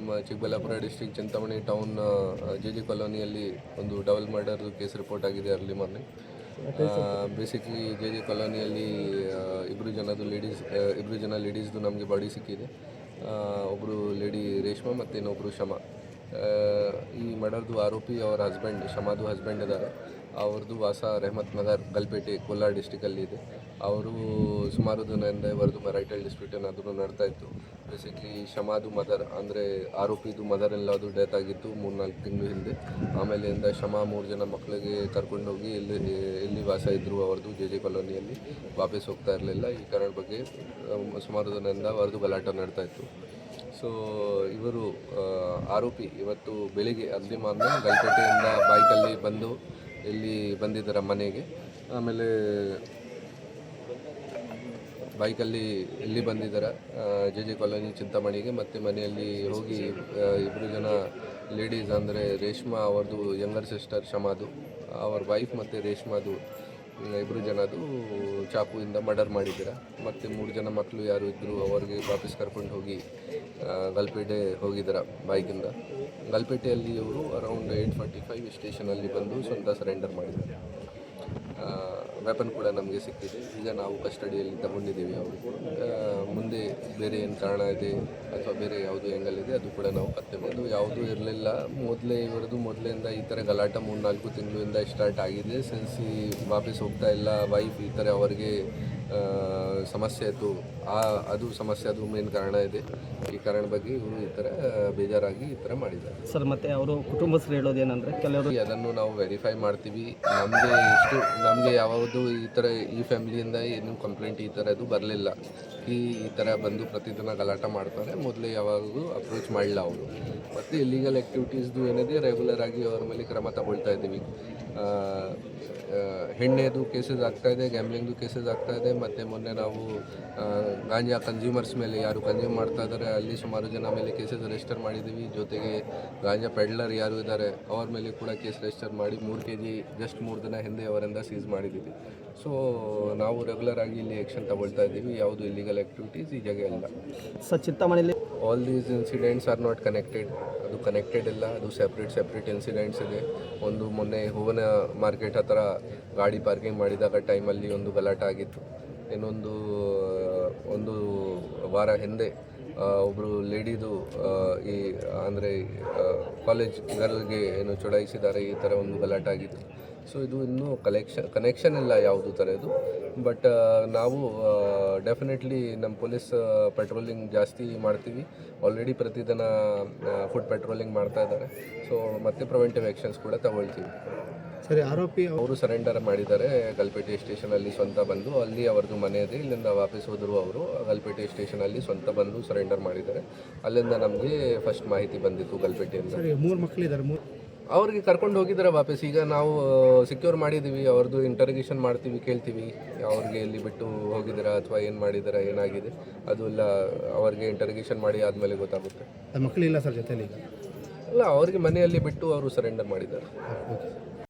ನಮ್ಮ Chikkaballapur district Chintamani town JJ ಕಾಲೋನಿಯಲ್ಲಿ ಒಂದು ಡಬಲ್ ಮರ್ಡರ್ ಕೇಸ್ ರಿಪೋರ್ಟ್ ಆಗಿದೆ ಅರ್ಲಿ ಮಾರ್ನಿಂಗ್. ಬೇಸಿಕ್ಲಿ JJ ಕಾಲೋನಿಯಲ್ಲಿ ಇಬ್ಬರು ಜನ ಲೇಡೀಸ್ದು ನಮಗೆ ಬಾಡಿ ಸಿಕ್ಕಿದೆ. ಒಬ್ಬರು ಲೇಡಿ ರೇಷ್ಮಾ ಮತ್ತು ಇನ್ನೊಬ್ಬರು ಶಮ. ಈ ಮರ್ಡರ್ದು ಆರೋಪಿ ಅವರ ಹಸ್ಬೆಂಡ್, ಶಮಾದು ಹಸ್ಬೆಂಡ್ ಇದ್ದಾರೆ. ಅವ್ರದ್ದು ವಾಸ ರೆಹಮತ್ ನಗರ್, ಗಲ್ಪೇಟೆ, ಕೋಲಾರ ಡಿಸ್ಟಿಕಲ್ಲಿ ಇದೆ. ಅವರು ಸುಮಾರು ದಿನದಿಂದ ಇವರದು ಮ್ಯಾರಿಟಲ್ ಡಿಸ್ಪ್ಯೂಟ್ ಏನಾದರೂ ನಡ್ತಾ ಇತ್ತು. ಬೇಸಿಕ್ಲಿ ಶಮಾದು ಮದರ್ ಅಂದರೆ ಆರೋಪಿದು ಮದರ್ ಎಲ್ಲದು ಡೆತ್ ಆಗಿತ್ತು 3-4 ತಿಂಗಳು ಹಿಂದೆ. ಆಮೇಲಿಂದ ಶಮ 3 ಜನ ಮಕ್ಕಳಿಗೆ ಕರ್ಕೊಂಡೋಗಿ ಎಲ್ಲಿ ವಾಸ ಇದ್ದರು ಅವ್ರದ್ದು JJ ಕಾಲೋನಿಯಲ್ಲಿ ವಾಪಸ್ ಹೋಗ್ತಾ ಇರಲಿಲ್ಲ. ಈ ಕಾರಣ ಬಗ್ಗೆ ಸುಮಾರು ದಿನದಿಂದ ಅವ್ರದ್ದು ಗಲಾಟೆ ನಡ್ತಾ ಇತ್ತು. ಸೊ ಇವರು ಆರೋಪಿ ಇವತ್ತು ಬೆಳಿಗ್ಗೆ ಅರ್ಲಿ ಮಾರ್ನಿಂಗ್ ಗಲ್ಪೇಟೆಯಿಂದ ಬೈಕಲ್ಲಿ ಬಂದು ಇಲ್ಲಿ ಬಂದಿದ್ದಾರೆ ಮನೆಗೆ. ಆಮೇಲೆ ಬೈಕಲ್ಲಿ ಎಲ್ಲಿ ಬಂದಿದ್ದಾರೆ JJ ಕಾಲೋನಿ ಚಿಂತಾಮಣಿಗೆ. ಮತ್ತು ಮನೆಯಲ್ಲಿ ಹೋಗಿ ಇಬ್ಬರು ಜನ ಲೇಡೀಸ್ ಅಂದರೆ ರೇಷ್ಮಾ ಅವ್ರದ್ದು ಯಂಗರ್ ಸಿಸ್ಟರ್ ಶಮಾದು, ಅವ್ರ ವೈಫ್ ಮತ್ತು ರೇಷ್ಮಾದು ಇಬ್ಬರು ಜನದು ಚಾಕುವಿಂದ ಮರ್ಡರ್ ಮಾಡಿದ್ದಾರೆ. ಮತ್ತು 3 ಜನ ಮಕ್ಕಳು ಯಾರು ಇದ್ದರು ಅವ್ರಿಗೆ ವಾಪಸ್ ಕರ್ಕೊಂಡು ಹೋಗಿ ಗಲ್ಪೇಟೆ ಹೋಗಿದ್ದಾರೆ ಬೈಕಿಂದ. ಗಲ್ಪೇಟೆಯಲ್ಲಿ ಇವರು ಅರೌಂಡ್ 8:45 ಸ್ಟೇಷನಲ್ಲಿ ಬಂದು ಸ್ವಂತ ಸರೆಂಡರ್ ಮಾಡಿದ್ದಾರೆ. ವೆಪನ್ ಕೂಡ ನಮಗೆ ಸಿಕ್ಕಿದೆ. ಈಗ ನಾವು ಕಸ್ಟಡಿಯಲ್ಲಿ ತಗೊಂಡಿದ್ದೀವಿ. ಅವರು ಮುಂದೆ ಬೇರೆ ಏನು ಕಾರಣ ಇದೆ ಅಥವಾ ಬೇರೆ ಯಾವುದು ಆ್ಯಂಗಲ್ ಇದೆ ಅದು ಕೂಡ ನಾವು ಪತ್ತೆ ಮಾಡೋದು ಯಾವುದೂ ಇರಲಿಲ್ಲ. ಮೊದಲಿಂದ ಈ ಥರ ಗಲಾಟೆ 3-4 ತಿಂಗಳಿಂದ ಸ್ಟಾರ್ಟ್ ಆಗಿದೆ. ಸಿನ್ಸ್ ಈ ವಾಪಸ್ ಹೋಗ್ತಾ ಇಲ್ಲ ವೈಫ್, ಈ ಥರ ಅವರಿಗೆ ಸಮಸ್ಯೆ ಇತ್ತು. ಅದು ಮೇನ್ ಕಾರಣ ಇದೆ. ಈ ಕಾರಣ ಬಗ್ಗೆ ಇವರು ಈ ಥರ ಬೇಜಾರಾಗಿ ಈ ಥರ ಮಾಡಿದ್ದಾರೆ ಸರ್. ಮತ್ತು ಅವರು ಕುಟುಂಬಸ್ಥರು ಹೇಳೋದೇನೆಂದರೆ ಕೆಲವರು ಅದನ್ನು ನಾವು ವೆರಿಫೈ ಮಾಡ್ತೀವಿ. ನಮಗೆ ಯಾವುದು ಈ ಥರ ಈ ಫ್ಯಾಮಿಲಿಯಿಂದ ಏನು ಕಂಪ್ಲೇಂಟ್ ಈ ಥರದ್ದು ಬರಲಿಲ್ಲ. ಈ ಥರ ಬಂದು ಪ್ರತಿದಿನ ಗಲಾಟೆ ಮಾಡ್ತಾರೆ. ಮೊದಲೇ ಯಾವಾಗೂ ಅಪ್ರೋಚ್ ಮಾಡಿಲ್ಲ ಅವರು. ಮತ್ತು ಇಲ್ಲಿಗಲ್ ಆ್ಯಕ್ಟಿವಿಟೀಸ್ದು ಏನಿದೆ ರೆಗ್ಯುಲರ್ ಆಗಿ ಅವ್ರ ಮೇಲೆ ಕ್ರಮ ತಗೊಳ್ತಾ ಇದ್ದೀವಿ. ಹೆಣ್ಣೆದು ಕೇಸಸ್ ಆಗ್ತಾಯಿದೆ, ಗ್ಯಾಮ್ಲಿಂಗ್ದು ಕೇಸಸ್ ಆಗ್ತಾಯಿದೆ. ಮತ್ತು ಮೊನ್ನೆ ನಾವು ಗಾಂಜಾ ಕನ್ಸ್ಯೂಮರ್ಸ್ ಮೇಲೆ ಯಾರು ಕನ್ಸ್ಯೂಮ್ ಮಾಡ್ತಾ ಇದ್ದಾರೆ ಅಲ್ಲಿ ಸುಮಾರು ಜನ ಮೇಲೆ ಕೇಸಸ್ ರಿಜಿಸ್ಟರ್ ಮಾಡಿದ್ದೀವಿ. ಜೊತೆಗೆ ಗಾಂಜಾ ಪೆಡ್ಲರ್ ಯಾರು ಇದ್ದಾರೆ ಅವ್ರ ಮೇಲೆ ಕೂಡ ಕೇಸ್ ರಿಜಿಸ್ಟರ್ ಮಾಡಿ 3 kg ಜಸ್ಟ್ 3 ದಿನ ಹಿಂದೆ ಅವರಿಂದ ಸೀಸ್ ಮಾಡಿದ್ದೀವಿ. ಸೊ ನಾವು ರೆಗ್ಯುಲರ್ ಆಗಿ ಇಲ್ಲಿ ಆ್ಯಕ್ಷನ್ ತಗೊಳ್ತಾ ಇದ್ದೀವಿ. ಯಾವುದು ಇಲ್ಲಿಗಲ್ ಆ್ಯಕ್ಟಿವಿಟೀಸ್ ಈ ಜಾಗ ಇಲ್ಲ ಸರ್. ಚಿಂತಾಮಣಿಲಿ all these incidents are not connected. ಅದು ಕನೆಕ್ಟೆಡ್ ಇಲ್ಲ, ಅದು ಸೆಪ್ರೇಟ್ ಇನ್ಸಿಡೆಂಟ್ಸ್ ಇದೆ. ಒಂದು ಮೊನ್ನೆ ಹೂವಿನ ಮಾರ್ಕೆಟ್ ಹತ್ರ ಗಾಡಿ ಪಾರ್ಕಿಂಗ್ ಮಾಡಿದಾಗ ಟೈಮಲ್ಲಿ ಒಂದು ಗಲಾಟೆ ಆಗಿತ್ತು. ಇನ್ನೊಂದು ಒಂದು ವಾರ ಹಿಂದೆ ಒಬ್ಬರು ಲೇಡಿದು ಈ ಅಂದರೆ ಕಾಲೇಜ್ ಗರ್ಲ್ಗೆ ಏನು ಚುಡಾಯಿಸಿದ್ದಾರೆ, ಈ ಥರ ಒಂದು ಗಲಾಟೆ ಆಗಿತ್ತು. ಸೊ ಇದು ಇನ್ನೂ ಕನೆಕ್ಷನ್ ಇಲ್ಲ ಯಾವುದು ಥರದ್ದು. ಬಟ್ ನಾವು ಡೆಫಿನೆಟ್ಲಿ ನಮ್ಮ ಪೊಲೀಸ್ ಪೆಟ್ರೋಲಿಂಗ್ ಜಾಸ್ತಿ ಮಾಡ್ತೀವಿ. ಆಲ್ರೆಡಿ ಪ್ರತಿದಿನ ಫುಡ್ ಪೆಟ್ರೋಲಿಂಗ್ ಮಾಡ್ತಾ ಇದ್ದಾರೆ. ಸೊ ಮತ್ತೆ ಪ್ರಿವೆಂಟಿವ್ ಆ್ಯಕ್ಷನ್ಸ್ ಕೂಡ ತಗೊಳ್ತೀವಿ. ಸರಿ, ಆರೋಪಿ ಅವರು ಸರೆಂಡರ್ ಮಾಡಿದ್ದಾರೆ ಗಲ್ಪೇಟೆ ಸ್ಟೇಷನಲ್ಲಿ ಸ್ವಂತ ಬಂದು. ಅಲ್ಲಿ ಅವ್ರದ್ದು ಮನೆ ಇದೆ. ಇಲ್ಲಿಂದ ವಾಪಸ್ ಹೋದರು ಅವರು. ಗಲ್ಪೇಟೆ ಸ್ಟೇಷನಲ್ಲಿ ಸ್ವಂತ ಬಂದು ಸರೆಂಡರ್ ಮಾಡಿದ್ದಾರೆ. ಅಲ್ಲಿಂದ ನಮಗೆ ಫಸ್ಟ್ ಮಾಹಿತಿ ಬಂದಿತ್ತು ಗಲ್ಪೇಟೆಯಿಂದ. 3 ಮಕ್ಕಳಿದ್ದಾರೆ, ಅವ್ರಿಗೆ ಕರ್ಕೊಂಡು ಹೋಗಿದ್ದಾರೆ ವಾಪಸ್. ಈಗ ನಾವು ಸೆಕ್ಯೂರ್ ಮಾಡಿದ್ದೀವಿ. ಅವ್ರದ್ದು ಇಂಟರ್ಗೇಷನ್ ಮಾಡ್ತೀವಿ, ಕೇಳ್ತೀವಿ ಅವ್ರಿಗೆ ಎಲ್ಲಿ ಬಿಟ್ಟು ಹೋಗಿದ್ದೀರಾ ಅಥವಾ ಏನು ಮಾಡಿದ್ದೀರಾ, ಏನಾಗಿದೆ ಅದು ಎಲ್ಲ ಅವ್ರಿಗೆ ಇಂಟರ್ಗೇಷನ್ ಮಾಡಿ ಆದಮೇಲೆ ಗೊತ್ತಾಗುತ್ತೆ. ಮಕ್ಕಳಿಲ್ಲ ಸರ್ ಜೊತೆಲಿ? ಅಲ್ಲ, ಅವ್ರಿಗೆ ಮನೆಯಲ್ಲಿ ಬಿಟ್ಟು ಅವರು ಸರೆಂಡರ್ ಮಾಡಿದ್ದಾರೆ.